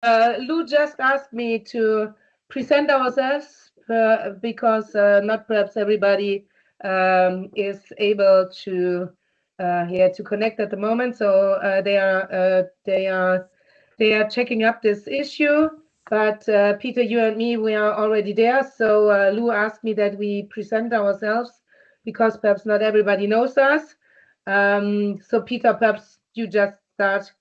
Lou just asked me to present ourselves because not perhaps everybody is able to to connect at the moment. So they are checking up this issue. But Peter, you and me, we are already there. So Lou asked me that we present ourselves because perhaps not everybody knows us. So Peter, perhaps you just start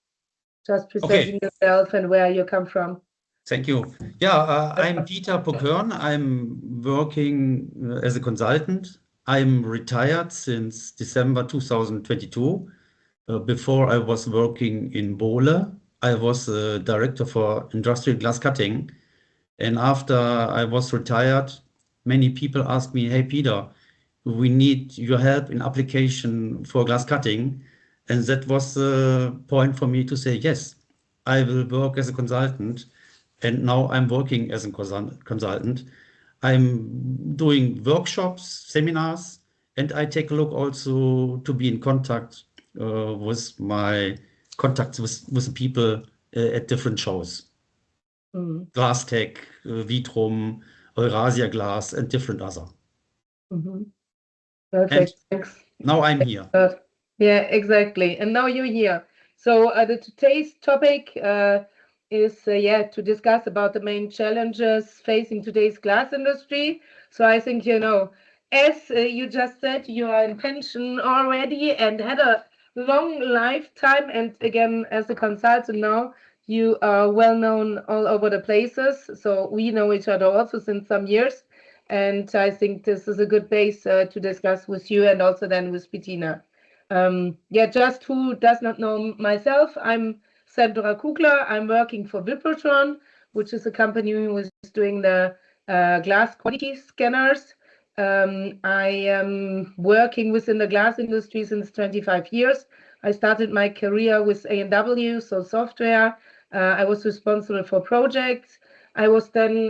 just presenting yourself and where you come from. Thank you. Yeah, I'm Peter Pokoern. I'm working as a consultant. I'm retired since December 2022. Before I was working in Bohle. I was a director for industrial glass cutting. And after I was retired, many people asked me, hey, Peter, we need your help in application for glass cutting. And that was the point for me to say, yes, I will work as a consultant. And now I'm working as a consultant. I'm doing workshops, seminars, and I take a look also to be in contact with my contacts with the people at different shows. Glass Tech, Vitrum, Eurasia Glass, and different other. Perfect, thanks. Now I'm here. Yeah, exactly. And now you're here. So today's topic is to discuss about the main challenges facing today's glass industry. So I think, you know, as you just said, you are in pension already and had a long lifetime. And again, as a consultant now, you are well known all over the places. So we know each other also since some years. And I think this is a good base to discuss with you and also then with Bettina. Just who does not know myself, I'm Sandra Kugler. I'm working for Pokoern, which is a company who is doing the glass quality scanners. I am working within the glass industry since 25 years. I started my career with A&W, so software. I was responsible for projects. I was then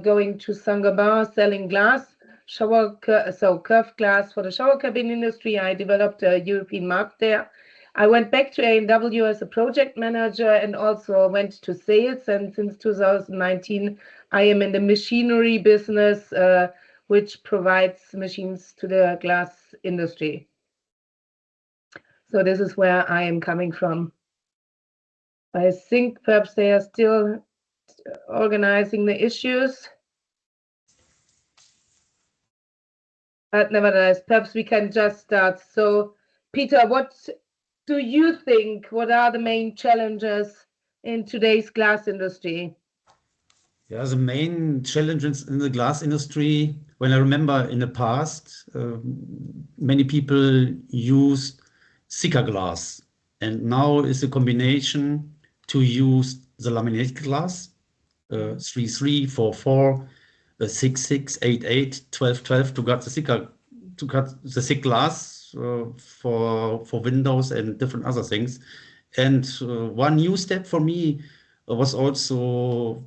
going to Saint-Gobain selling glass, curved glass for the shower cabin industry. I developed a European market there. I went back to A&W as a project manager and also went to sales. And since 2019, I am in the machinery business, which provides machines to the glass industry. So this is where I am coming from. I think perhaps they are still organizing the issues. But nevertheless, perhaps we can just start. So, Peter, what do you think? What are the main challenges in today's glass industry? Yeah, the main challenges in the glass industry, when I remember in the past, many people used thicker glass. And now is a combination to use the laminated glass, 3.3, 4.4, 6.6, 8.8, 12.12 to cut the thick glass for windows and different other things. And one new step for me was also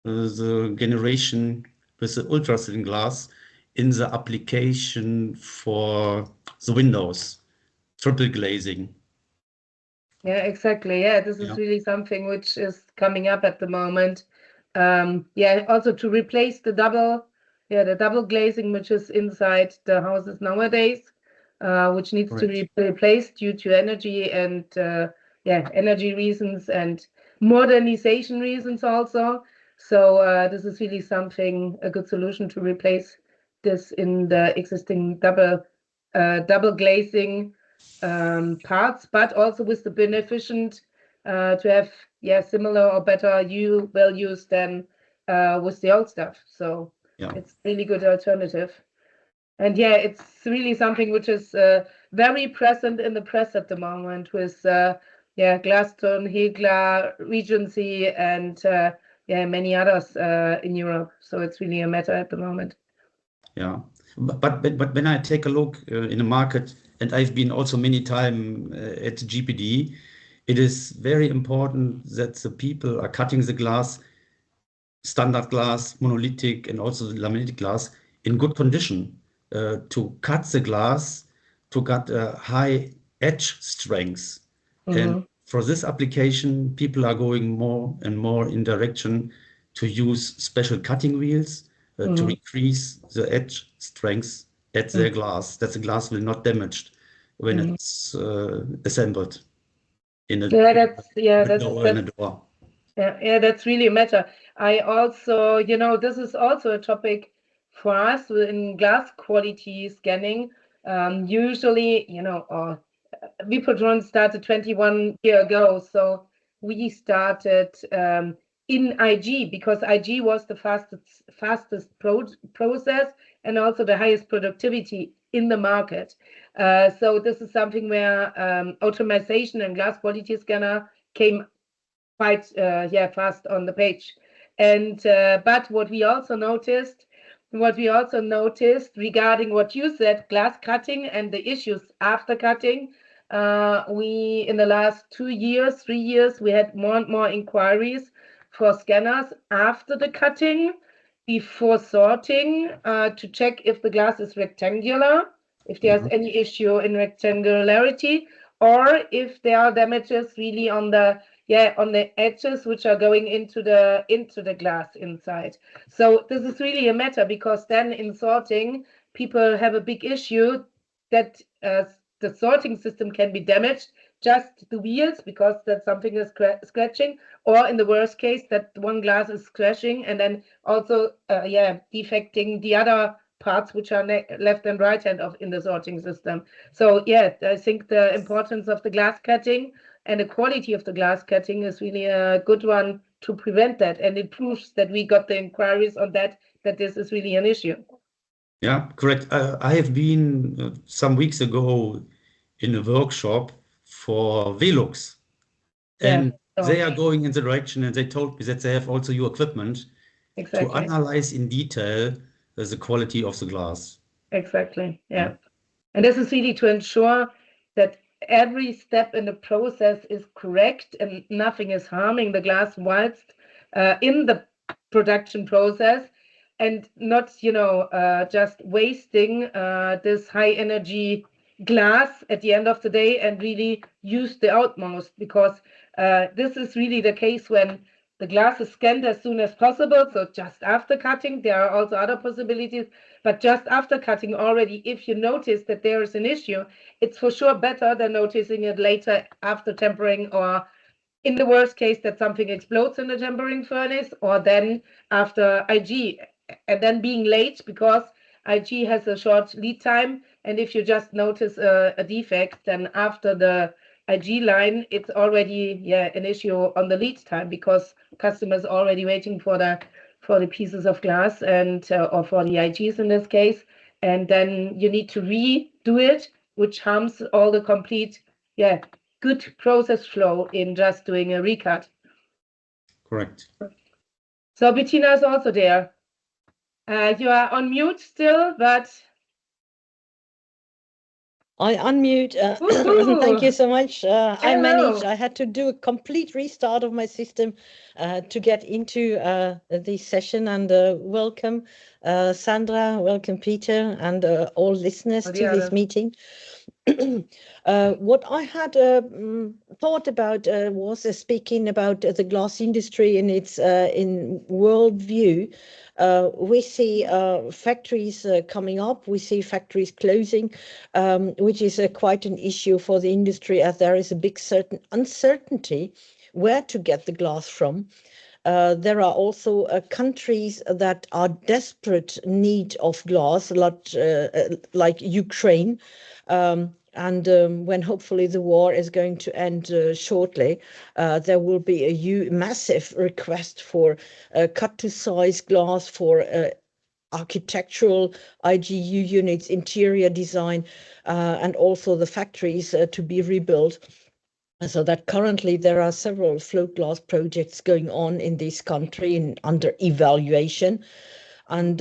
the generation with the ultra thin glass in the application for the windows, triple glazing. Yeah, exactly. Yeah, this is really something which is coming up at the moment. Also to replace the double glazing which is inside the houses nowadays, which needs to be replaced due to energy and energy reasons and modernization reasons also. So this is really something, a good solution to replace this in the existing double glazing parts, but also with the beneficent to have similar or better U values than with the old stuff. So it's really good alternative. And it's really something which is very present in the press at the moment with Glaston, Hegla, Regency, and many others in Europe. So it's really a matter at the moment. Yeah, but when I take a look in the market, and I've been also many times at GPD, it is very important that the people are cutting the glass, standard glass, monolithic, and also the laminated glass in good condition to cut the glass to get a high edge strength. And for this application, people are going more and more in direction to use special cutting wheels to increase the edge strength at their glass, that the glass will not damaged when it's assembled in a window or in a door. Yeah, that's really a matter. I also, this is also a topic for us in glass quality scanning. Usually, Pokoern started 21 years ago, so we started in IG because IG was the fastest process and also the highest productivity in the market. So this is something where automation and glass quality scanner came quite fast on the page. And but what we also noticed regarding what you said, glass cutting and the issues after cutting, we in the last 2 years, 3 years, we had more and more inquiries for scanners after the cutting, before sorting, to check if the glass is rectangular, if there's any issue in rectangularity, or if there are damages really on the edges which are going into the glass inside. So this is really a matter, because then in sorting, people have a big issue that the sorting system can be damaged, just the wheels, because that something is scratching, or in the worst case, that one glass is crashing and then also defecting the other parts which are left and right hand of in the sorting system. So yeah, I think the importance of the glass cutting and the quality of the glass cutting is really a good one to prevent that. And it proves that we got the inquiries on that this is really an issue. Yeah, correct. I have been some weeks ago in a workshop for Velux, and they are going in the direction, and they told me that they have also your equipment to analyze in detail the quality of the glass. Exactly, yeah. And this is really to ensure that every step in the process is correct and nothing is harming the glass whilst in the production process, and not, just wasting this high energy glass at the end of the day, and really use the utmost, because this is really the case when the glass is scanned as soon as possible. So just after cutting, there are also other possibilities, but just after cutting already, if you notice that there is an issue, it's for sure better than noticing it later after tempering, or in the worst case that something explodes in the tempering furnace, or then after IG, and then being late, because IG has a short lead time, and if you just notice a defect, then after the IG line, it's already an issue on the lead time, because customers are already waiting for the pieces of glass, and or for the IGs in this case, and then you need to redo it, which harms all the complete good process flow in just doing a recut. Correct. So Bettina is also there. You are on mute still, but I unmute. Thank you so much. I managed. I had to do a complete restart of my system to get into this session. And welcome, Sandra. Welcome, Peter, and all listeners to this meeting. What I had thought about was speaking about the glass industry in its in world view. We see factories coming up, we see factories closing, which is quite an issue for the industry, as there is a big uncertainty where to get the glass from. There are also countries that are desperate need of glass, like Ukraine. And when hopefully the war is going to end shortly, there will be a massive request for cut-to-size glass for architectural IGU units, interior design, and also the factories to be rebuilt. So that currently there are several float glass projects going on in this country under evaluation. And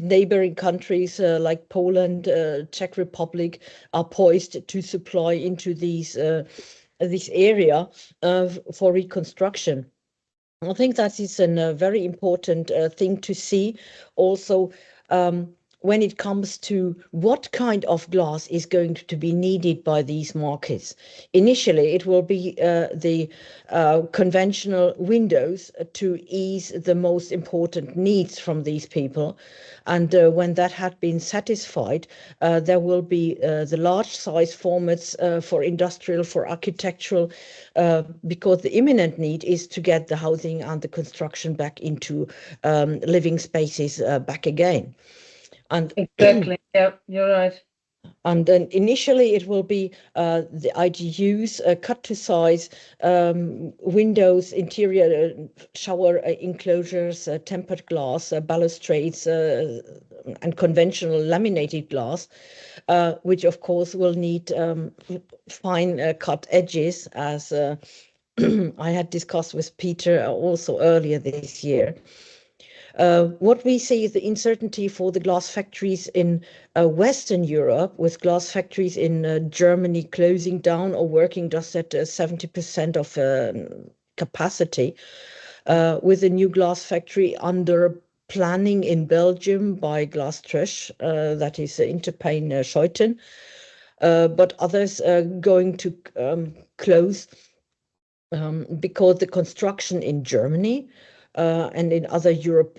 neighboring countries like Poland, Czech Republic are poised to supply into this area for reconstruction. I think that is a very important thing to see. Also, when it comes to what kind of glass is going to be needed by these markets. Initially, it will be the conventional windows to ease the most important needs from these people. And when that had been satisfied, there will be the large size formats for industrial, for architectural, because the imminent need is to get the housing and the construction back into living spaces back again. And Exactly. Yeah, you're right. and then initially it will be the IGUs cut to size, windows, interior shower enclosures, tempered glass, balustrades, and conventional laminated glass, which of course will need fine cut edges, as I had discussed with Peter also earlier this year. What we see is the uncertainty for the glass factories in Western Europe, with glass factories in Germany closing down or working just at 70% of capacity, with a new glass factory under planning in Belgium by Glaströsch, that is Interpain Scheuten, but others going to close because the construction in Germany and in other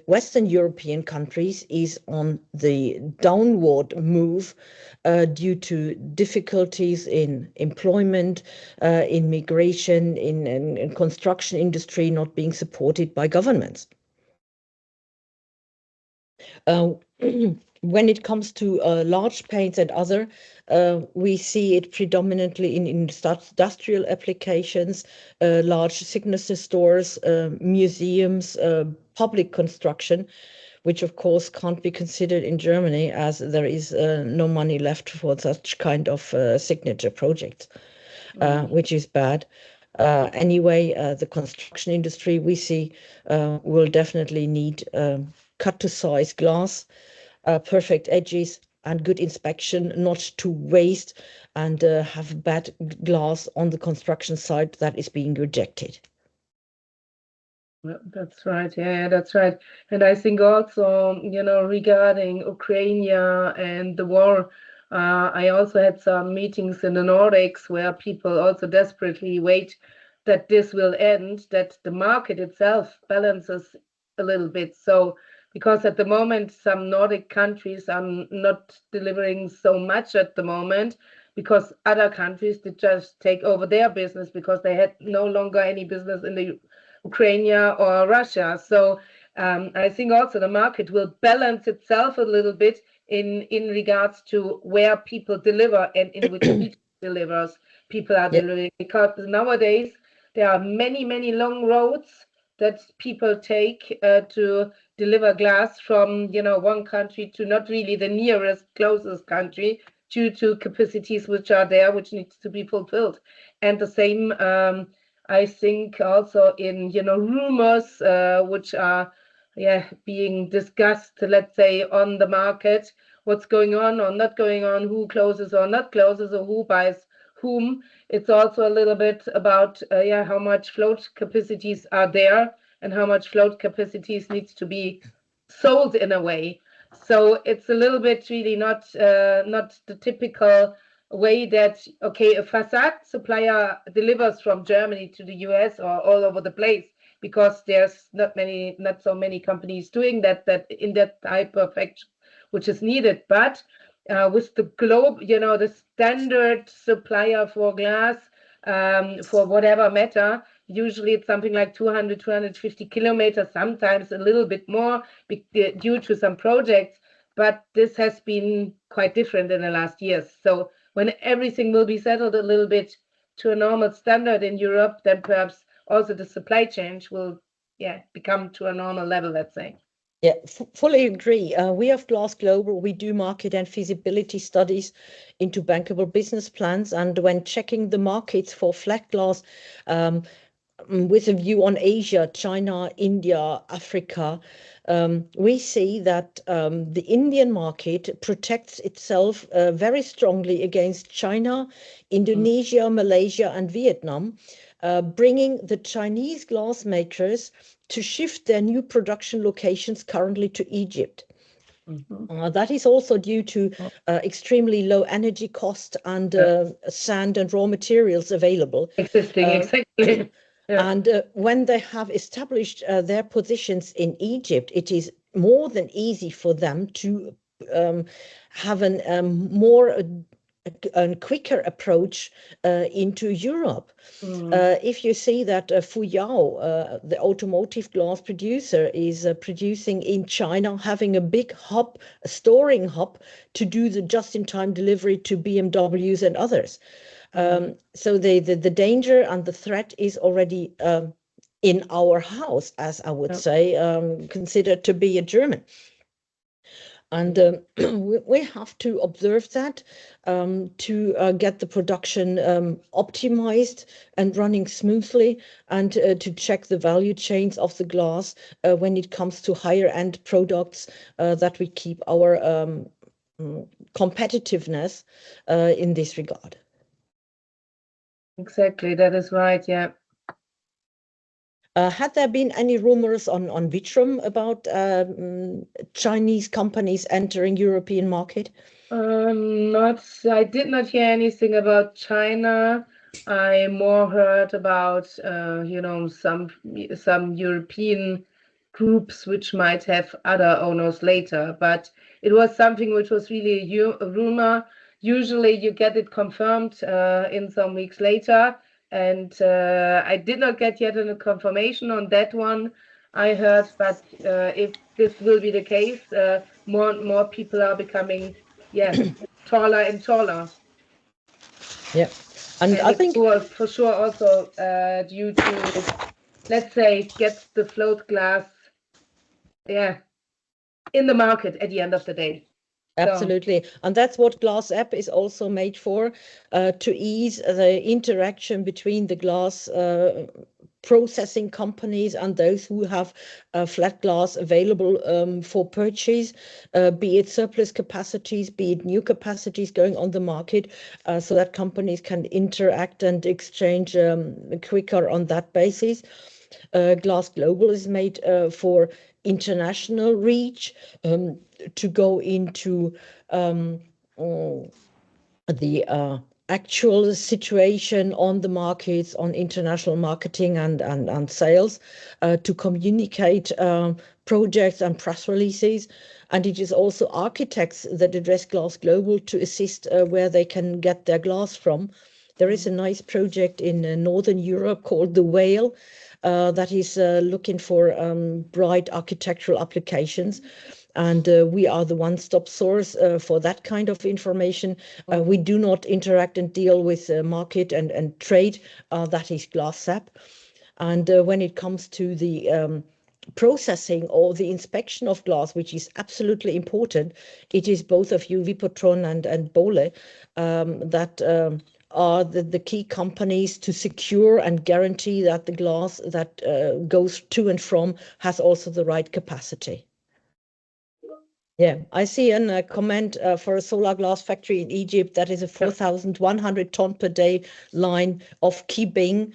Western European countries is on the downward move due to difficulties in employment, in migration, in construction industry not being supported by governments. When it comes to large paints and other, we see it predominantly in industrial applications, large signature stores, museums, public construction, which of course can't be considered in Germany as there is no money left for such kind of signature projects, which is bad. Anyway, the construction industry we see will definitely need cut to size glass, perfect edges and good inspection, not to waste and have bad glass on the construction site that is being rejected. That's right. Yeah, that's right. And I think also, regarding Ukraine and the war, I also had some meetings in the Nordics where people also desperately wait that this will end, that the market itself balances a little bit. So, because at the moment, some Nordic countries are not delivering so much at the moment because other countries did just take over their business because they had no longer any business in the Ukraine or Russia. So I think also the market will balance itself a little bit in regards to where people deliver and in which delivers people are delivering, because nowadays there are many long roads that people take to deliver glass from one country to not really the nearest closest country due to capacities which are there which needs to be fulfilled. And the same I think also in rumors which are being discussed, let's say, on the market, what's going on or not going on, who closes or not closes, or who buys whom. It's also a little bit about how much float capacities are there and how much float capacities needs to be sold in a way. So it's a little bit really not the typical way that, okay, a facade supplier delivers from Germany to the US or all over the place, because there's not so many companies doing that in that type of action which is needed. But with the globe, the standard supplier for glass, for whatever matter, usually it's something like 200, 250 kilometers, sometimes a little bit more due to some projects. But this has been quite different in the last years. So when everything will be settled a little bit to a normal standard in Europe, then perhaps also the supply chain will become to a normal level, let's say. Yeah, fully agree. We have Glass Global. We do market and feasibility studies into bankable business plans. And when checking the markets for flat glass, with a view on Asia, China, India, Africa, we see that the Indian market protects itself very strongly against China, Indonesia, Malaysia, and Vietnam, bringing the Chinese glass makers to shift their new production locations currently to Egypt. That is also due to extremely low energy cost and sand and raw materials available. Exactly. And when they have established their positions in Egypt, it is more than easy for them to have a quicker approach into Europe. If you see that Fuyao, the automotive glass producer, is producing in China, having a big hub, a storing hub, to do the just-in-time delivery to BMWs and others. So the danger and the threat is already in our house, as I would say, considered to be a German. And we have to observe that to get the production optimized and running smoothly, and to check the value chains of the glass when it comes to higher end products, that we keep our competitiveness in this regard. Exactly, that is right, yeah. Had there been any rumors on Vitrum about Chinese companies entering European market? I did not hear anything about China. I more heard about, some European groups which might have other owners later, but it was something which was really a rumor. Usually you get it confirmed in some weeks later, and I did not get yet a confirmation on that one. I heard, but if this will be the case, more and more people are becoming taller and taller. Yeah, and I think for sure also due to, let's say, get the float glass in the market at the end of the day. Absolutely. And that's what Glass App is also made for, to ease the interaction between the glass processing companies and those who have flat glass available for purchase, be it surplus capacities, be it new capacities going on the market, so that companies can interact and exchange quicker on that basis. Glass Global is made for international reach, to go into the actual situation on the markets, on international marketing and sales, to communicate projects and press releases. And it is also architects that address Glass Global to assist where they can get their glass from. There is a nice project in Northern Europe called The Whale, that is looking for bright architectural applications. And we are the one-stop source for that kind of information. We do not interact and deal with market and trade. That is Glass App. And when it comes to the processing or the inspection of glass, which is absolutely important, it is both of you, Wipotron and Bole, that are the key companies to secure and guarantee that the glass that goes to and from has also the right capacity. Yeah, I see a comment for a solar glass factory in Egypt. That is a 4,100 ton per day line of Kibing,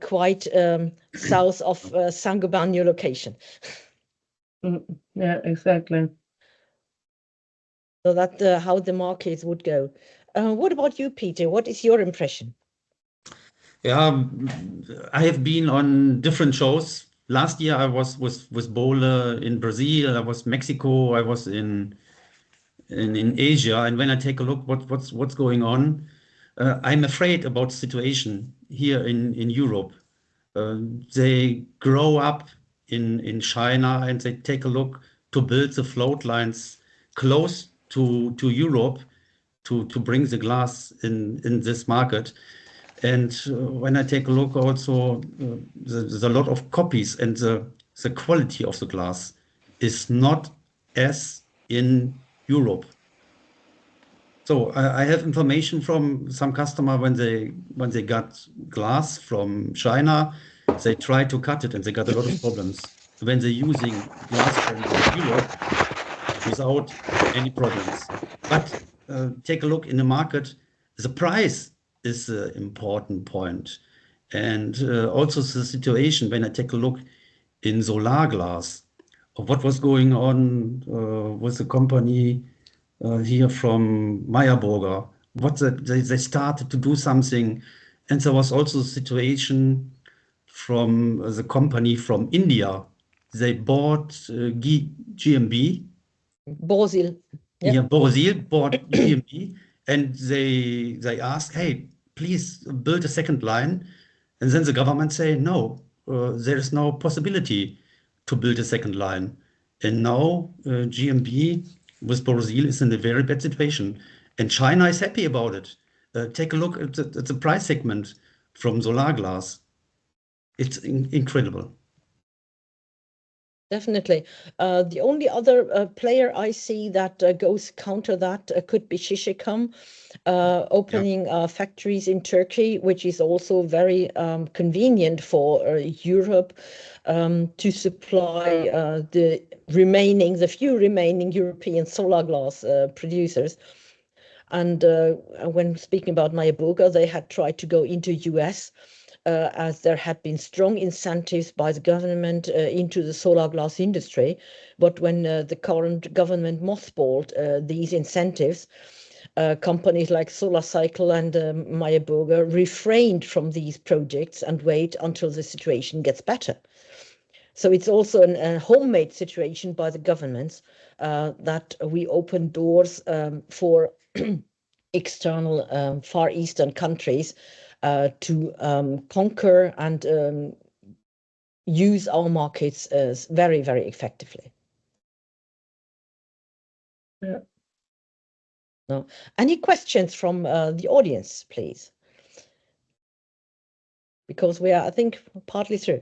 quite south of Saint-Gobain new location. Yeah, exactly. So that's how the markets would go. What about you, Peter? What is your impression? Yeah, I have been on different shows. Last year I was with Bole in Brazil, I was Mexico, I was in Asia, and when I take a look what's going on, I'm afraid about the situation here in Europe. They grow up in China and they take a look to build the float lines close to Europe to bring the glass in this market. And when I take a look also, there's a lot of copies, and the quality of the glass is not as in Europe. So I have information from some customer when they got glass from China, they try to cut it and they got a lot of problems. When they're using glass from Europe without any problems. But take a look in the market, the price is the important point. And also the situation when I take a look in solar glass what was going on with the company here from Meyerburger. They started to do something, and there was also a situation from the company from India. They bought GmbH. Brazil. Yeah. Yeah, Brazil bought GmbH, and they asked, "Hey, please build a second line." And then the government say, "No, there is no possibility to build a second line." And now GmbH with Brazil is in a very bad situation, and China is happy about it. Take a look at the price segment from solar glass. It's incredible. Definitely. The only other player I see that goes counter that could be Şişecam, opening factories in Turkey, which is also very convenient for Europe to supply the few remaining European solar glass producers. And when speaking about Meyerburger, they had tried to go into US as there had been strong incentives by the government into the solar glass industry. But when the current government mothballed these incentives, companies like SolarCycle and Meyerburger refrained from these projects and wait until the situation gets better. So it's also a homemade situation by the governments that we open doors for external Far Eastern countries to conquer and use our markets very, very effectively. Yeah. No. Any questions from the audience, please? Because we are, I think, partly through.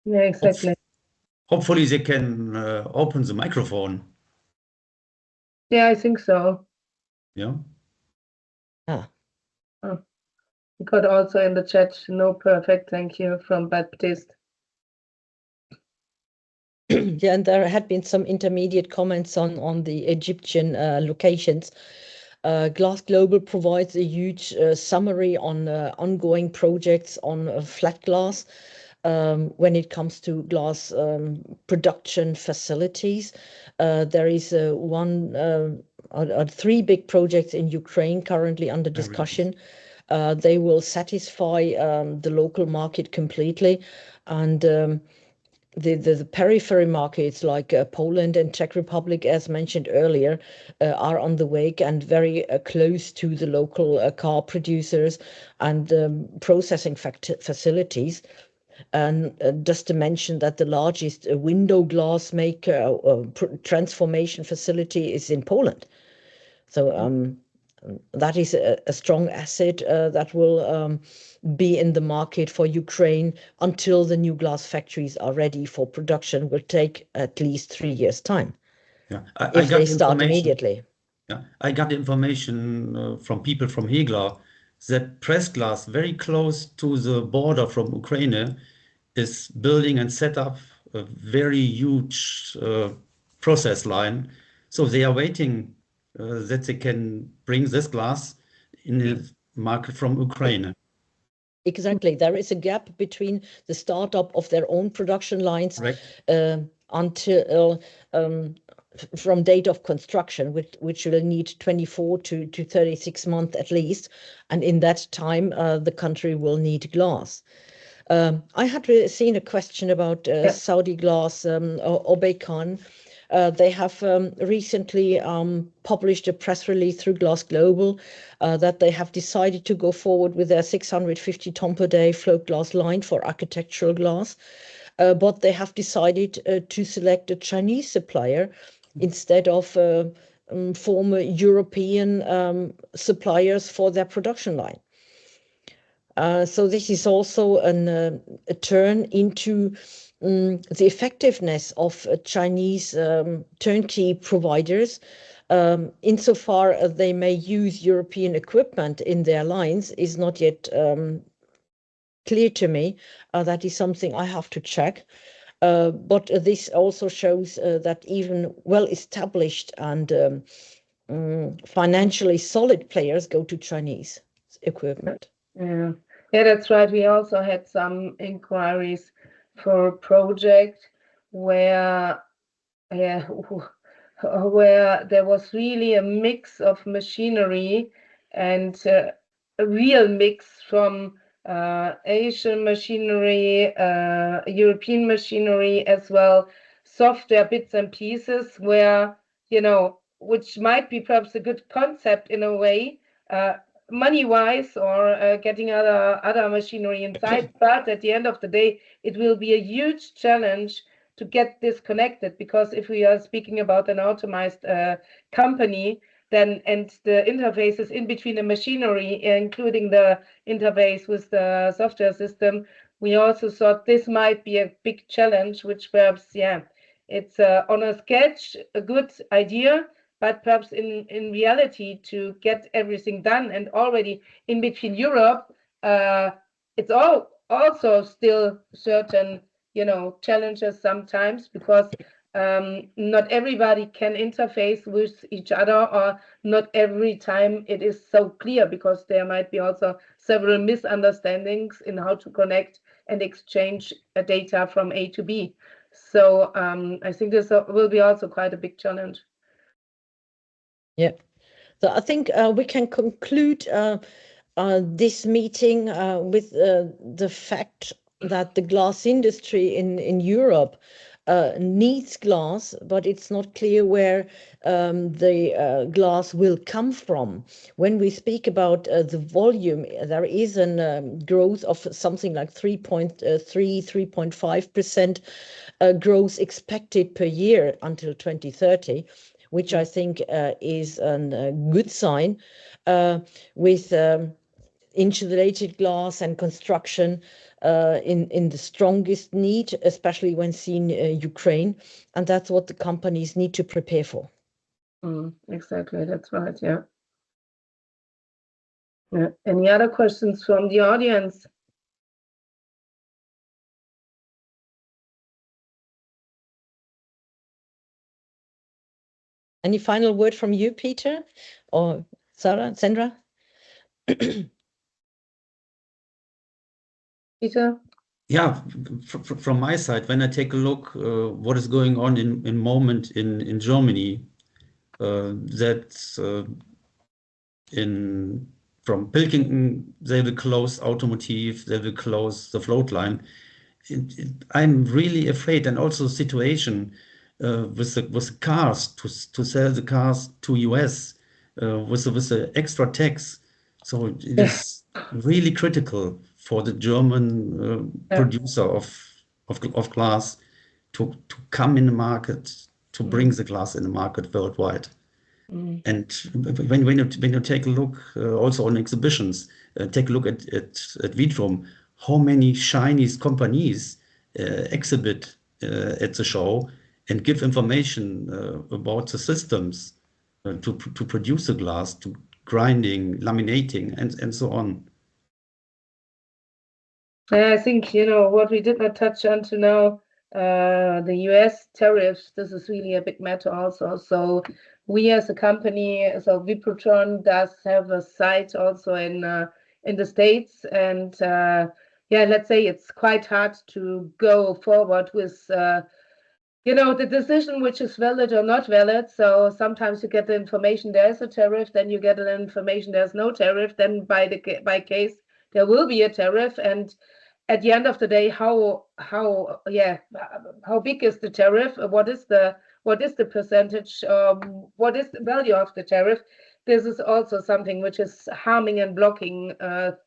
Yeah, exactly. Hopefully they can open the microphone. Yeah, I think so. Yeah. Ah. Oh. We got also in the chat, no, perfect, thank you, from Baptiste. Yeah, and there had been some intermediate comments on the Egyptian locations. Glass Global provides a huge summary on ongoing projects on flat glass when it comes to glass production facilities. There is three big projects in Ukraine currently under discussion. They will satisfy the local market completely, and the periphery markets like Poland and Czech Republic, as mentioned earlier, are on the wake and very close to the local car producers and processing facilities. And just to mention that the largest window glass maker transformation facility is in Poland. So that is a strong asset that will be in the market for Ukraine until the new glass factories are ready for production. Will take at least 3 years' time. Yeah, if they start immediately. Yeah, I got information from people from Hegler that press glass very close to the border from Ukraine is building and set up a very huge process line. So they are waiting that they can bring this glass in the market from Ukraine. Exactly. There is a gap between the startup of their own production lines until from date of construction, which will need 24 to 36 months at least. And in that time, the country will need glass. I had seen a question about Saudi glass, Pokoern. They have recently published a press release through Glass Global that they have decided to go forward with their 650 ton per day float glass line for architectural glass. But they have decided to select a Chinese supplier instead of former European suppliers for their production line. So this is also a turn into the effectiveness of Chinese turnkey providers. Insofar as they may use European equipment in their lines is not yet clear to me. That is something I have to check. But this also shows that even well-established and financially solid players go to Chinese equipment. Yeah, that's right. We also had some inquiries for a project where where there was really a mix of machinery and a real mix from Asian machinery, European machinery as well, software bits and pieces where, which might be perhaps a good concept in a way, money-wise, or getting other machinery inside. But at the end of the day, it will be a huge challenge to get this connected, because if we are speaking about an automized company, then, and the interfaces in between the machinery, including the interface with the software system, we also thought this might be a big challenge, which perhaps, it's on a sketch, a good idea, but perhaps in reality, to get everything done, and already in between Europe, it's also still certain, challenges sometimes, because not everybody can interface with each other, or not every time it is so clear, because there might be also several misunderstandings in how to connect and exchange data from A to B. So I think this will be also quite a big challenge. Yeah. So I think we can conclude this meeting with the fact that the glass industry in Europe needs glass, but it's not clear where the glass will come from. When we speak about the volume, there is a growth of something like 3.5% growth expected per year until 2030, which I think is a good sign, with insulated glass and construction in the strongest need, especially when seeing Ukraine. And that's what the companies need to prepare for. Exactly, that's right, yeah. Any other questions from the audience? Any final word from you, Peter, or Sandra? Peter? Yeah, from my side, when I take a look what is going on in moment in Germany, that from Pilkington they will close automotive, they will close the float line. I'm really afraid, and also the situation with the cars to sell the cars to US with the extra tax. So it is really critical for the German producer of glass to come in the market, to bring the glass in the market worldwide. And when you take a look also on exhibitions, take a look at Vitrum, how many Chinese companies exhibit at the show and give information about the systems to produce the glass, to grinding, laminating, and so on. I think, what we did not touch on to now, the US tariffs, this is really a big matter also. So we as a company, so Pokoern does have a site also in the States, and let's say it's quite hard to go forward with the decision which is valid or not valid. So sometimes you get the information there is a tariff, then you get the information there's no tariff, then by case there will be a tariff, and at the end of the day, how big is the tariff? What is the percentage? What is the value of the tariff? This is also something which is harming and blocking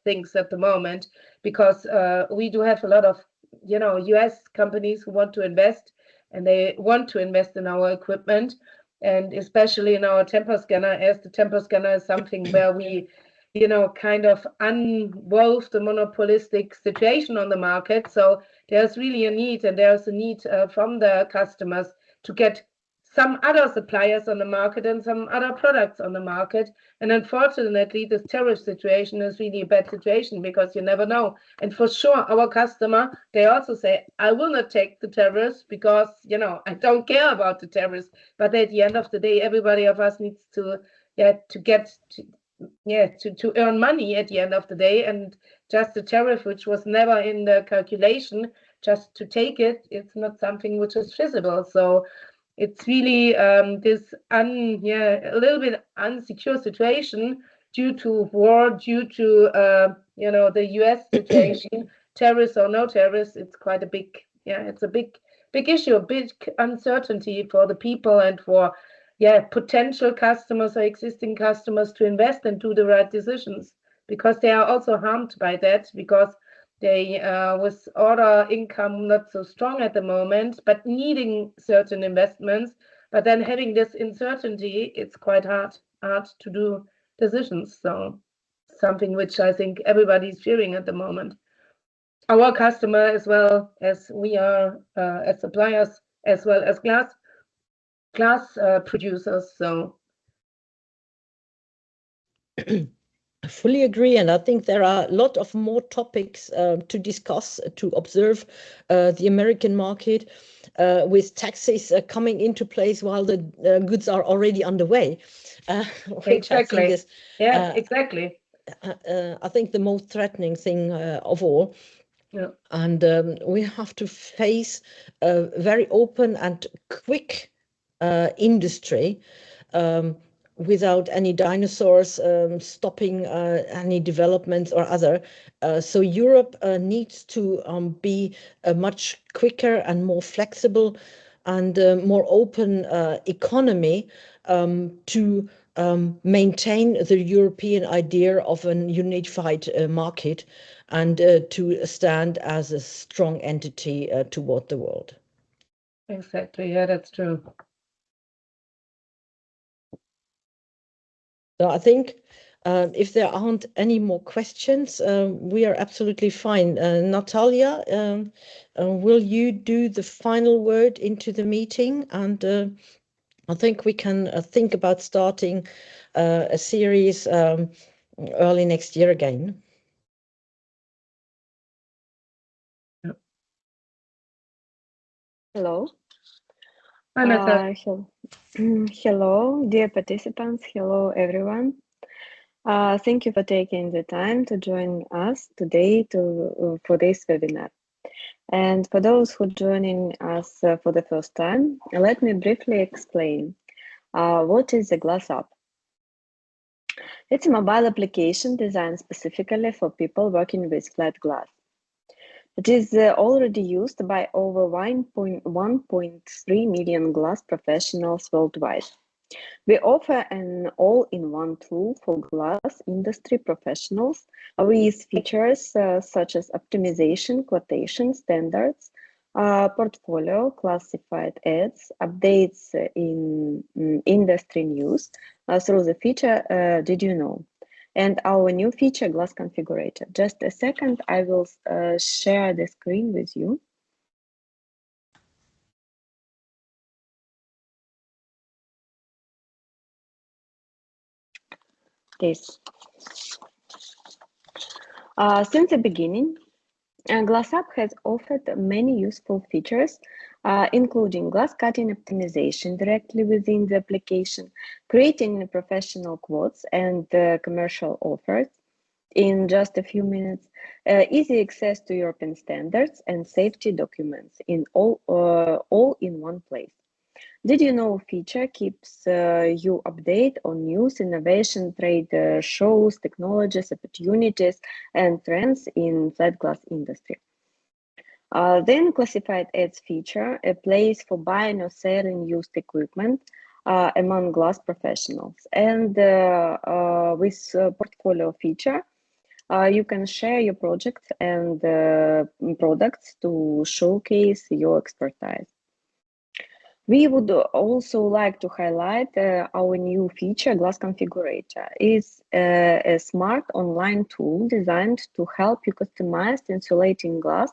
things at the moment, because we do have a lot of US companies who want to invest, and they want to invest in our equipment, and especially in our temper scanner, as the temper scanner is something where we kind of unwove the monopolistic situation on the market. So there's really a need, and there's a need from the customers to get some other suppliers on the market and some other products on the market. And unfortunately, this tariff situation is really a bad situation, because you never know. And for sure, our customer, they also say, I will not take the tariffs because, I don't care about the tariffs. But at the end of the day, everybody of us needs to earn money at the end of the day, and just the tariff, which was never in the calculation, just to take it, it's not something which is feasible. So it's really this a little bit unsecure situation due to war, due to the US situation, terrorists or no terrorists. It's quite a big it's a big issue, a big uncertainty for the people and for potential customers or existing customers to invest and do the right decisions, because they are also harmed by that, because they with order income not so strong at the moment, but needing certain investments, but then having this uncertainty, it's quite hard to do decisions. So something which I think everybody's fearing at the moment, our customer as well as we are as suppliers, as well as glass producers. So I fully agree, and I think there are a lot of more topics to discuss, to observe the American market with taxes coming into place while the goods are already underway, which I think is exactly. I think the most threatening thing of all. Yeah. And we have to face a very open and quick industry without any dinosaurs stopping any developments or other. So Europe needs to be a much quicker and more flexible and more open economy to maintain the European idea of an unified market and to stand as a strong entity toward the world. Exactly, yeah, that's true. So I think if there aren't any more questions, we are absolutely fine. Natalia, will you do the final word into the meeting? And I think we can think about starting a series early next year again. Hello. Hi, hello, dear participants. Hello, everyone. Thank you for taking the time to join us today for this webinar. And for those who are joining us for the first time, let me briefly explain what is the Glass App. It's a mobile application designed specifically for people working with flat glass. It is already used by over 1.3 million glass professionals worldwide. We offer an all-in-one tool for glass industry professionals with features such as optimization, quotation standards, portfolio, classified ads, updates in industry news through the feature Did You Know? And our new feature, Glass Configurator. Just a second, I will share the screen with you. This. Since the beginning, Glass App has offered many useful features, including glass cutting optimization directly within the application, creating professional quotes and commercial offers in just a few minutes, easy access to European standards and safety documents in all in one place. Did You Know feature keeps you update on news, innovation, trade shows, technologies, opportunities, and trends in flat glass industry. Then classified ads feature, a place for buying or selling used equipment among glass professionals. And with portfolio feature, you can share your projects and products to showcase your expertise. We would also like to highlight our new feature, Glass Configurator. It's a smart online tool designed to help you customize insulating glass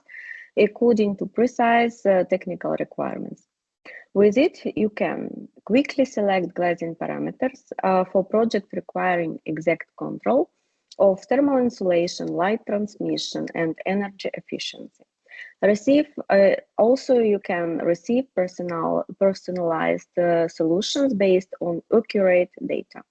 according to precise technical requirements. With it, you can quickly select glazing parameters for projects requiring exact control of thermal insulation, light transmission, and energy efficiency. Also, you can receive personalized solutions based on accurate data.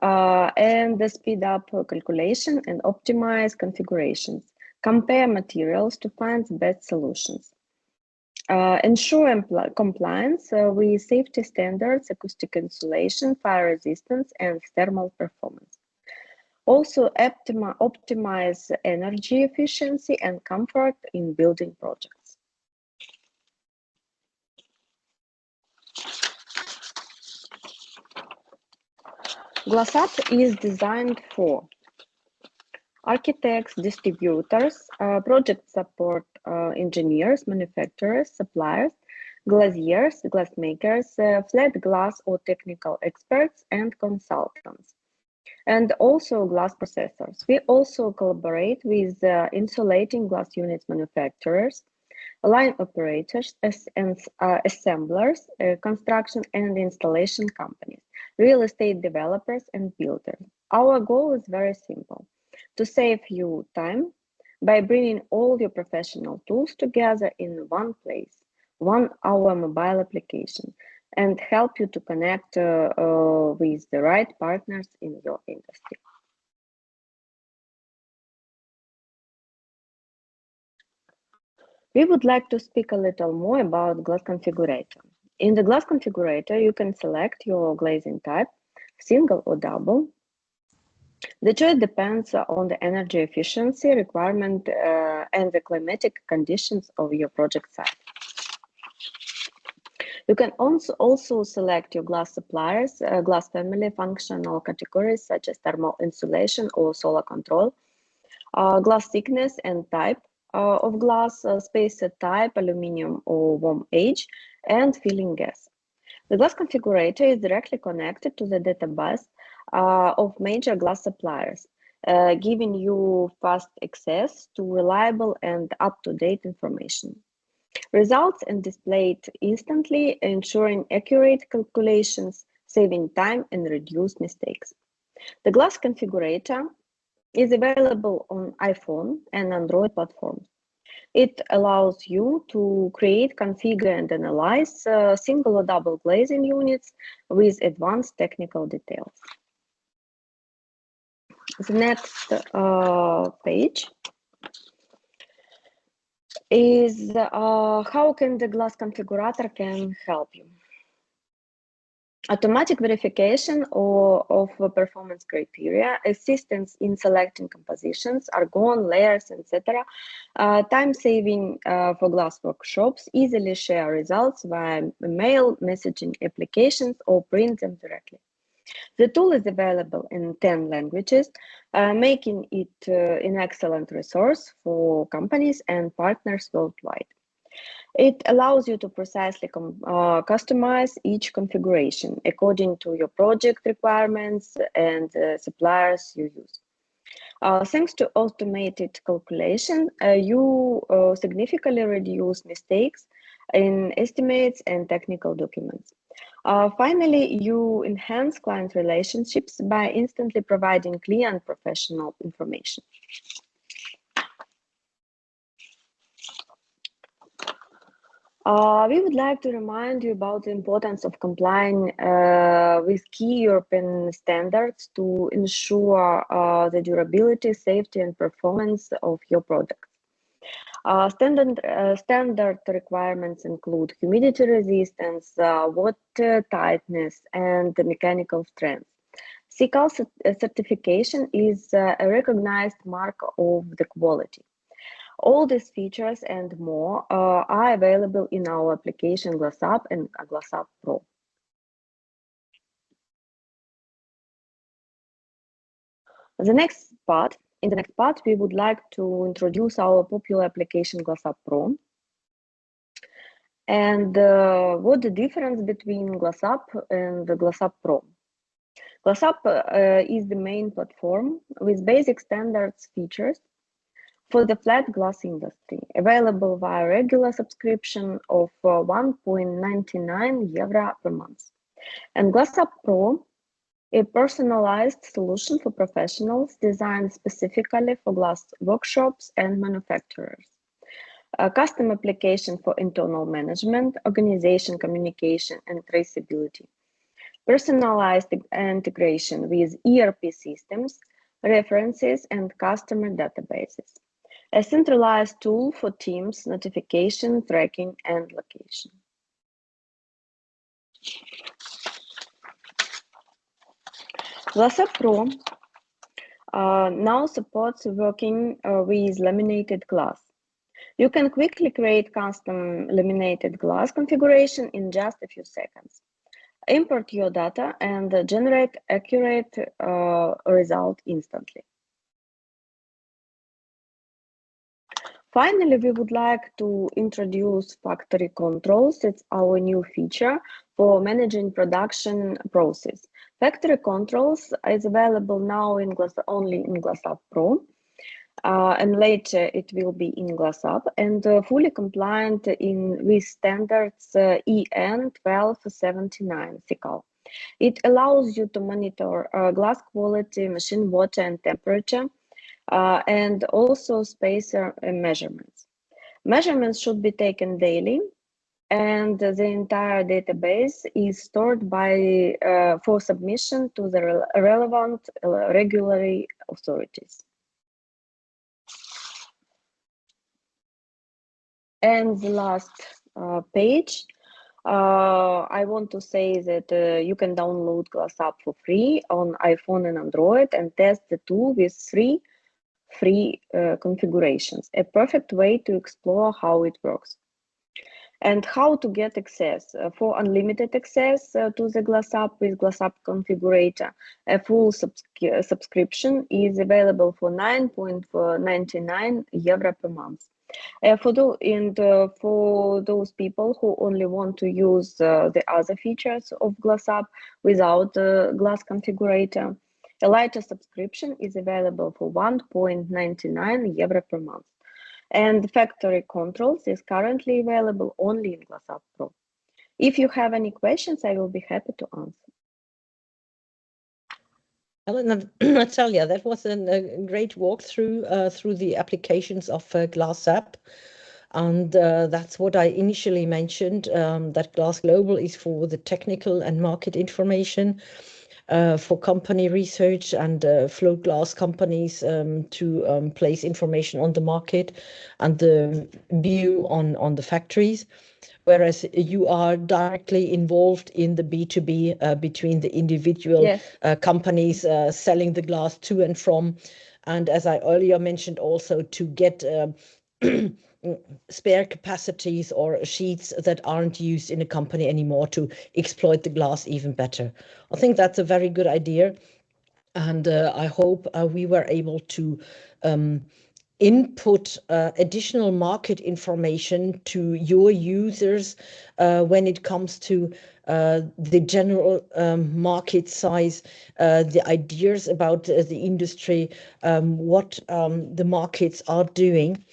And speed up calculation and optimize configurations. compare materials to find the best solutions, ensure compliance with safety standards, acoustic insulation, fire resistance, and thermal performance. Also optimize energy efficiency and comfort in building projects. GlassUp is designed for architects, distributors, project support engineers, manufacturers, suppliers, glaziers, glassmakers, flat glass or technical experts, and consultants, and also glass processors. We also collaborate with insulating glass units manufacturers, line operators, assemblers, construction and installation companies, real estate developers, and builders. Our goal is very simple: to save you time by bringing all your professional tools together in one place, our mobile application, and help you to connect with the right partners in your industry. We would like to speak a little more about glass configurator. In the glass configurator, you can select your glazing type, single or double. The choice depends on the energy efficiency requirement and the climatic conditions of your project site. You can also select your glass suppliers, glass family functional categories such as thermal insulation or solar control, glass thickness and type of glass, spacer type, aluminium or warm age, and filling gas. The glass configurator is directly connected to the database of major glass suppliers, giving you fast access to reliable and up-to-date information. Results are displayed instantly, ensuring accurate calculations, saving time and reduce mistakes. The glass configurator is available on iPhone and Android platforms. It allows you to create, configure, and analyze single or double glazing units with advanced technical details. The next page is how can the glass configurator can help you. Automatic verification of performance criteria, assistance in selecting compositions, argon, layers, etc. Time saving for glass workshops, easily share results via mail, messaging applications, or print them directly. The tool is available in 10 languages, making it an excellent resource for companies and partners worldwide. It allows you to precisely customize each configuration according to your project requirements and suppliers you use. Thanks to automated calculation, you significantly reduce mistakes in estimates and technical documents. Finally, you enhance client relationships by instantly providing clear and professional information. We would like to remind you about the importance of complying with key European standards to ensure the durability, safety, and performance of your products. Standard requirements include humidity resistance, water tightness, and mechanical strength. CICAL certification is a recognized mark of the quality. All these features and more are available in our application GlassUp and GlassUp Pro. In the next part, we would like to introduce our popular application GlassUp Pro and what the difference between GlassUp and the GlassUp Pro. GlassUp is the main platform with basic standards features for the flat glass industry, available via regular subscription of 1.99 euro per month. And GlassUp Pro, a personalized solution for professionals designed specifically for glass workshops and manufacturers. A custom application for internal management, organization, communication, and traceability. Personalized integration with ERP systems, references, and customer databases. a centralized tool for teams, notification, tracking, and location. GlassUp Pro now supports working with laminated glass. You can quickly create custom laminated glass configuration in just a few seconds. Import your data and generate accurate result instantly. Finally, we would like to introduce factory controls. It's our new feature for managing production process. Factory controls is available now only in GlassUp Pro, and later it will be in GlassUp and fully compliant with standards EN 1279 SICAL. It allows you to monitor glass quality, machine water and temperature, and also spacer measurements. Measurements should be taken daily, and the entire database is stored for submission to the relevant regulatory authorities. And the last page, I want to say that you can download GlassUp for free on iPhone and Android and test the tool with 3 free configurations, a perfect way to explore how it works. And how to get access. For unlimited access to the GlassUp with GlassUp configurator, a full subscription is available for 9.99 euro per month. For those people who only want to use the other features of GlassUp without the glass configurator, a lighter subscription is available for 1.99 euro per month. And factory controls is currently available only in GlassUp Pro. If you have any questions, I will be happy to answer. Natalia, that was a great walkthrough through the applications of GlassUp. And that's what I initially mentioned, that Glass Global is for the technical and market information, for company research and float glass companies to place information on the market and the view on the factories. Whereas you are directly involved in the B2B between the individual companies selling the glass to and from. And as I earlier mentioned, also to get spare capacities or sheets that aren't used in a company anymore to exploit the glass even better. I think that's a very good idea. And I hope we were able to input additional market information to your users when it comes to the general market size, the ideas about the industry, what the markets are doing.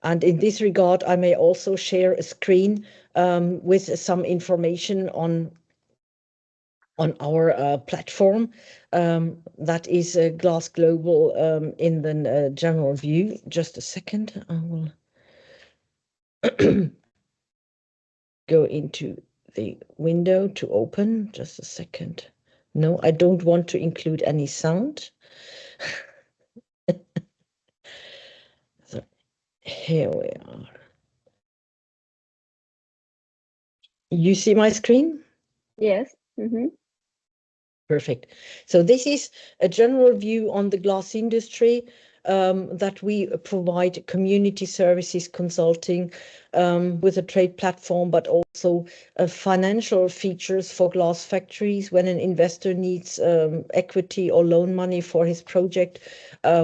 And in this regard, I may also share a screen with some information on our platform that is Glass Global in the general view. Just a second, I will go into the window to open. Just a second. No, I don't want to include any sound. So here we are. You see my screen? Yes. Mm-hmm. Perfect. So this is a general view on the glass industry, that we provide community services consulting with a trade platform, but also financial features for glass factories. When an investor needs equity or loan money for his project,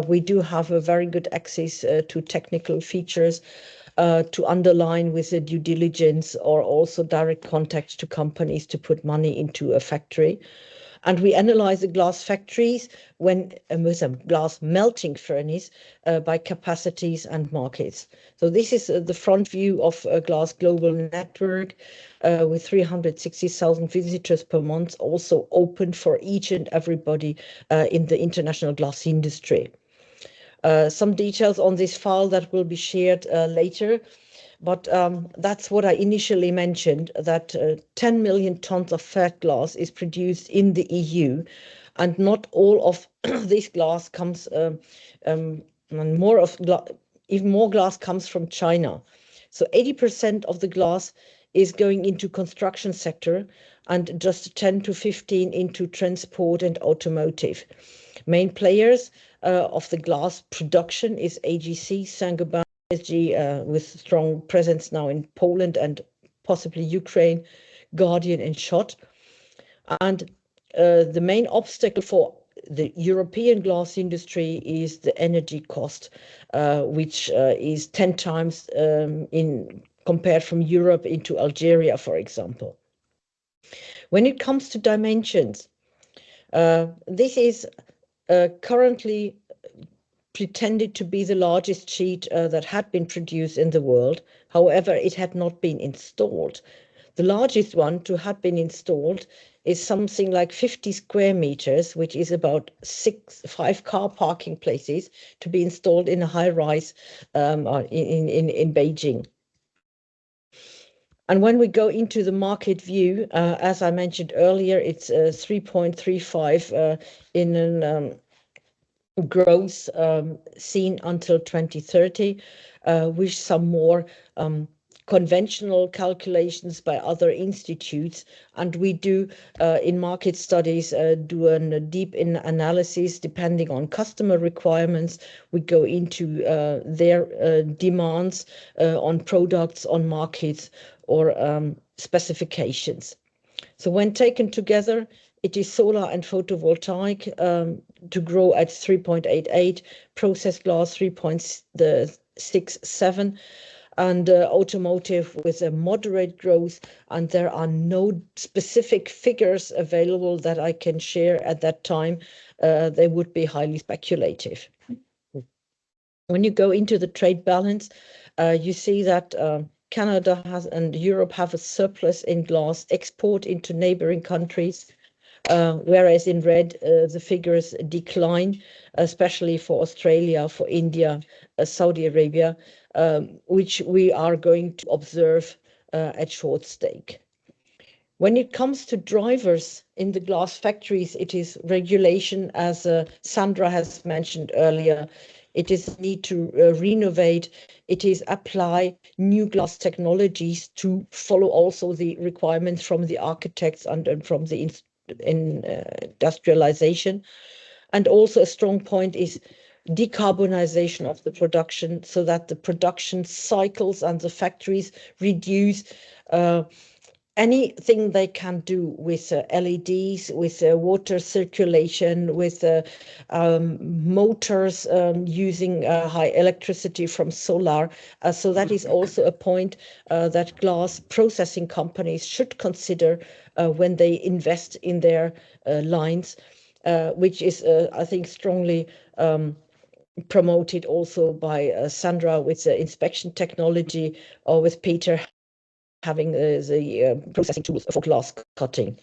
we do have a very good access to technical features to underline with the due diligence, or also direct contacts to companies to put money into a factory. And we analyze the glass factories with a glass melting furnace by capacities and markets. So this is the front view of a Glass Global network with 360,000 visitors per month, also open for each and everybody in the international glass industry. Some details on this file that will be shared later. But that's what I initially mentioned, that 10 million tons of fat glass is produced in the EU, and not all of this glass comes, more of even more glass comes from China. So 80% of the glass is going into construction sector and just 10 to 15 into transport and automotive. Main players of the glass production is AGC, Saint-Gobain, PSG, with strong presence now in Poland and possibly Ukraine, Guardian and Schott. And the main obstacle for the European glass industry is the energy cost, which is 10 times compared from Europe into Algeria, for example. When it comes to dimensions, this is currently pretended to be the largest sheet that had been produced in the world. However, it had not been installed. The largest one to have been installed is something like 50 square meters, which is about 5 car parking places to be installed in a high rise in Beijing. And when we go into the market view, as I mentioned earlier, it's 3.35 in an growth seen until 2030, with some more conventional calculations by other institutes. And we do in market studies do a deep analysis depending on customer requirements. We go into their demands on products, on markets, or specifications. So when taken together, it is solar and photovoltaic to grow at 3.88, process glass 3.67, and automotive with a moderate growth. And there are no specific figures available that I can share at that time. They would be highly speculative. When you go into the trade balance, you see that Canada and Europe have a surplus in glass export into neighboring countries, whereas in red the figures decline, especially for Australia, for India, Saudi Arabia, which we are going to observe at short stake. When it comes to drivers in the glass factories, it is regulation, as Sandra has mentioned earlier. It is need to renovate. It is apply new glass technologies to follow also the requirements from the architects and from the industrialization. And also a strong point is decarbonization of the production, so that the production cycles and the factories reduce anything they can do with LEDs, with water circulation, with motors using high electricity from solar. So that is also a point that glass processing companies should consider when they invest in their lines, which is, I think, strongly promoted also by Sandra with the inspection technology, or with Peter having the processing tools for glass cutting.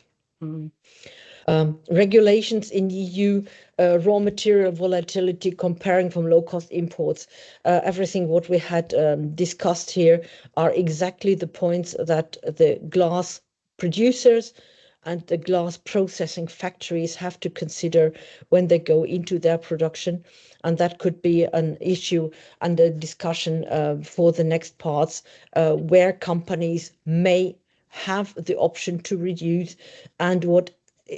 Regulations in EU, raw material volatility, comparing from low-cost imports, everything what we had discussed here are exactly the points that the glass producers and the glass processing factories have to consider when they go into their production. And that could be an issue and a discussion for the next parts, where companies may have the option to reduce, and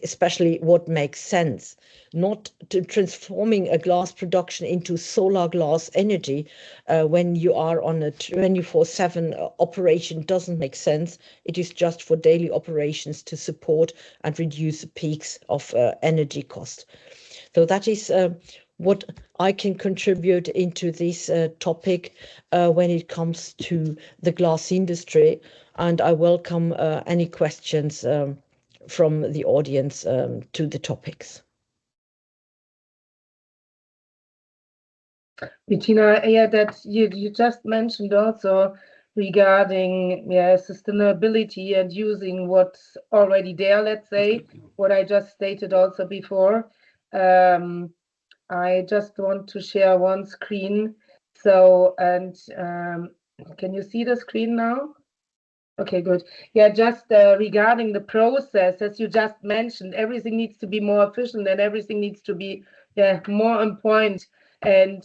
especially what makes sense. Not to transforming a glass production into solar glass energy when you are on a 24/7 operation doesn't make sense. It is just for daily operations to support and reduce the peaks of energy cost. So that is what I can contribute into this topic when it comes to the glass industry. And I welcome any questions from the audience to the topics. Bettina, that you just mentioned also regarding sustainability and using what's already there, let's say, what I just stated also before. I just want to share one screen. So, and can you see the screen now? Okay, good. Yeah, just regarding the process, as you just mentioned, everything needs to be more efficient and everything needs to be more on point. and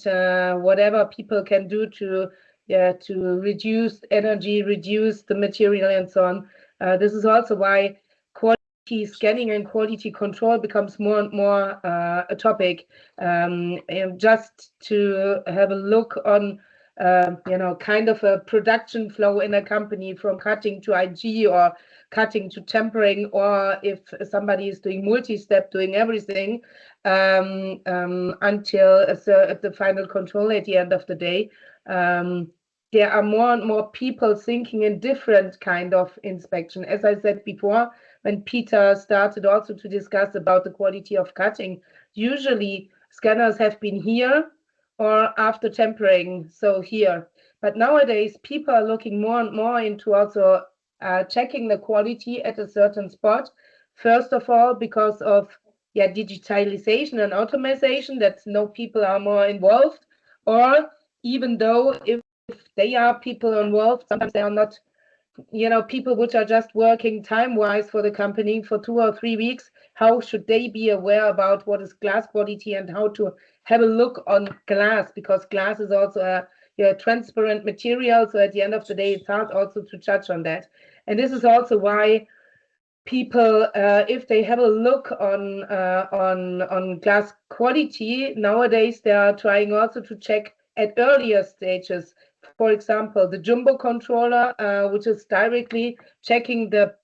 whatever people can do to reduce energy, reduce the material, and so on. This is also why quality scanning and quality control becomes more and more a topic. And just to have a look on kind of a production flow in a company, from cutting to IG or cutting to tempering, or if somebody is doing multi-step, doing everything until the final control at the end of the day. There are more and more people thinking in different kind of inspection. As I said before, when Peter started also to discuss about the quality of cutting, usually scanners have been here or after tempering, so here. But nowadays, people are looking more and more into also checking the quality at a certain spot. First of all, because of digitalization and automation, that no people are more involved, or even though if they are people involved, sometimes they are not, people which are just working time-wise for the company for 2 or 3 weeks. How should they be aware about what is glass quality and how to have a look on glass? Because glass is also a transparent material, so at the end of the day, it's hard also to judge on that. And this is also why people, if they have a look on glass quality nowadays, they are trying also to check at earlier stages. For example, the jumbo controller, which is directly checking the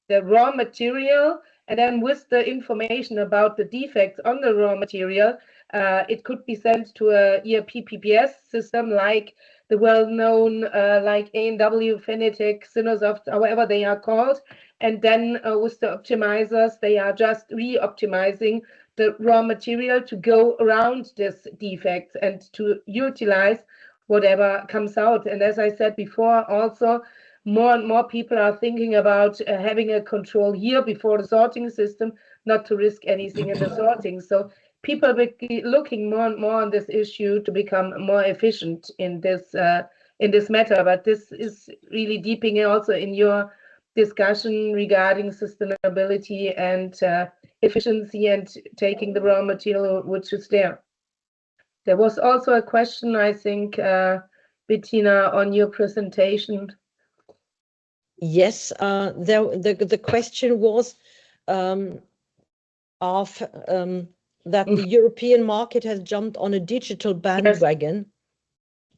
raw material, and then with the information about the defects on the raw material, it could be sent to a ERP PPS system like the well-known like A&W, Phonetic, Synosoft, however they are called. And then with the optimizers, they are just re-optimizing the raw material to go around this defects and to utilize whatever comes out. And as I said before, also more and more people are thinking about having a control here before the sorting system, not to risk anything in the sorting. So people will be looking more and more on this issue to become more efficient in this matter. But this is really deeping also in your discussion regarding sustainability and efficiency and taking the raw material which is there. There was also a question, I think, Bettina, on your presentation. Yes, the question was that the European market has jumped on a digital bandwagon. Yes.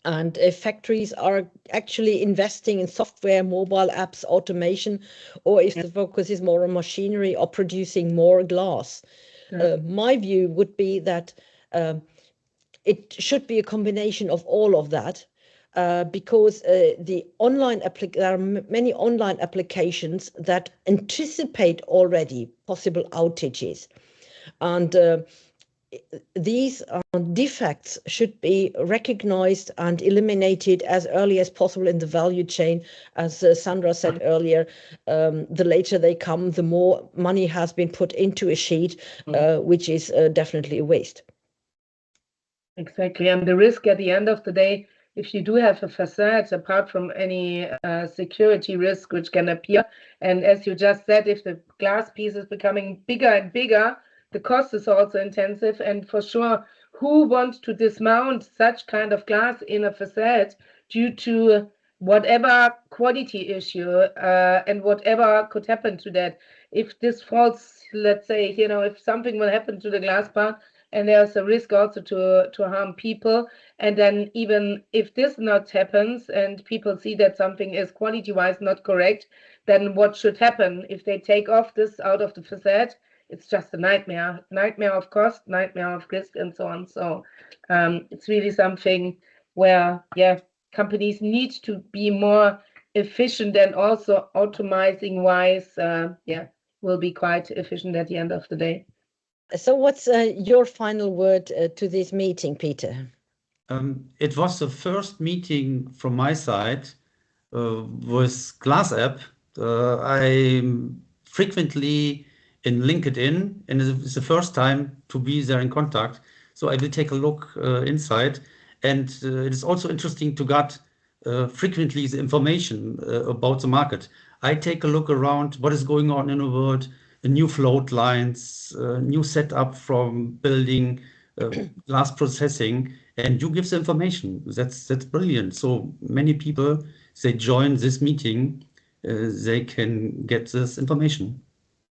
And factories are actually investing in software, mobile apps, automation, or if the focus is more on machinery or producing more glass. My view would be that it should be a combination of all of that, because there are many online applications that anticipate already possible outages. And these defects should be recognized and eliminated as early as possible in the value chain. As Sandra said earlier, the later they come, the more money has been put into a sheet, which is definitely a waste. Exactly. And the risk at the end of the day, if you do have a facade, apart from any security risk which can appear, and as you just said, if the glass piece is becoming bigger and bigger, the cost is also intensive. And for sure, who wants to dismount such kind of glass in a facade due to whatever quality issue and whatever could happen to that? If this falls, let's say, if something will happen to the glass part, and there's a risk also to harm people. And then even if this not happens and people see that something is quality-wise not correct, then what should happen? If they take off this out of the facade, it's just a nightmare of cost, nightmare of risk, and so on. So it's really something where, companies need to be more efficient, and also automizing-wise, will be quite efficient at the end of the day. So what's your final word to this meeting, Peter? It was the first meeting from my side with Glass App. I'm frequently in LinkedIn, and it's the first time to be there in contact. So I will take a look inside. And it is also interesting to get frequently the information about the market. I take a look around what is going on in the world, the new float lines, new setup from building glass processing, and you give the information. That's brilliant. So many people, they join this meeting, they can get this information.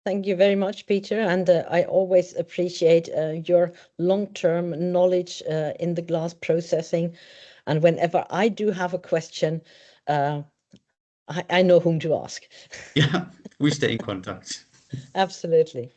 Thank you very much, Peter. And I always appreciate your long-term knowledge in the glass processing. And whenever I do have a question, I know whom to ask. Yeah, we stay in contact. Absolutely.